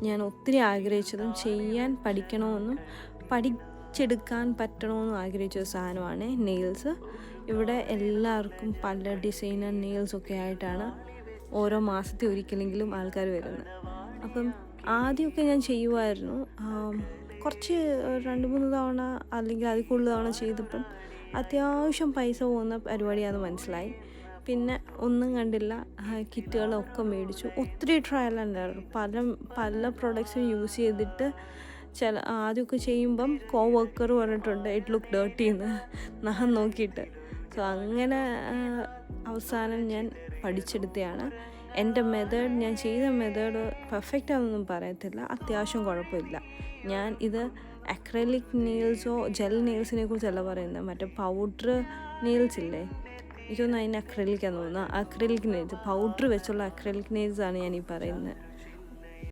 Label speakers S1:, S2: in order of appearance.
S1: ഞാൻ ഒത്തിരി ആഗ്രഹിച്ചതും ചെയ്യാൻ പഠിക്കണമെന്നും പഠിച്ചെടുക്കാൻ പറ്റണമെന്നും ആഗ്രഹിച്ചൊരു സാധനമാണ് നെയിൽസ്. ഇവിടെ എല്ലാവർക്കും പല ഡിസൈനർ നെയിൽസൊക്കെ ആയിട്ടാണ് ഓരോ മാസത്തെ ഒരിക്കലെങ്കിലും ആൾക്കാർ വരുന്നത്. അപ്പം ആദ്യമൊക്കെ ഞാൻ ചെയ്യുമായിരുന്നു. കുറച്ച് 2-3 തവണ അല്ലെങ്കിൽ അതിൽ കൂടുതൽ തവണ ചെയ്തപ്പം അത്യാവശ്യം പൈസ പോകുന്ന പരിപാടിയാണെന്ന് മനസ്സിലായി. പിന്നെ ഒന്നും കണ്ടില്ല, കിറ്റുകളൊക്കെ മേടിച്ചു. ഒത്തിരി ട്രയൽ ഉണ്ടായിരുന്നു. പല പ്രൊഡക്ട്സും യൂസ് ചെയ്തിട്ട് ആദ്യമൊക്കെ ചെയ്യുമ്പം വർക്കർ പറഞ്ഞിട്ടുണ്ട് ഇറ്റ് ലുക്ക് ഡേർട്ടി എന്ന്, നഖം നോക്കിയിട്ട്. സോ അങ്ങനെ അവസാനം ഞാൻ പഠിച്ചെടുത്തതാണ്. എൻ്റെ മെത്തേഡ്, ഞാൻ ചെയ്ത മെത്തേഡ് പെർഫെക്റ്റ് ആണെന്നൊന്നും പറയത്തില്ല, അത്യാവശ്യം കുഴപ്പമില്ല. ഞാൻ ഇത് അക്രലിക് നെയിൽസോ ജെൽ നെയിൽസിനെ കുറിച്ചല്ല പറയുന്നത്, മറ്റേ പൗഡർ നെയിൽസ് ഇല്ലേ, എനിക്കൊന്നും അതിന് അക്രലിക്കാന്ന് തോന്നുന്നു. അക്രലിക് നെയിൽസ്, പൗഡർ വെച്ചുള്ള അക്രലിക് നെയിൽസാണ് ഞാൻ ഈ പറയുന്നത്.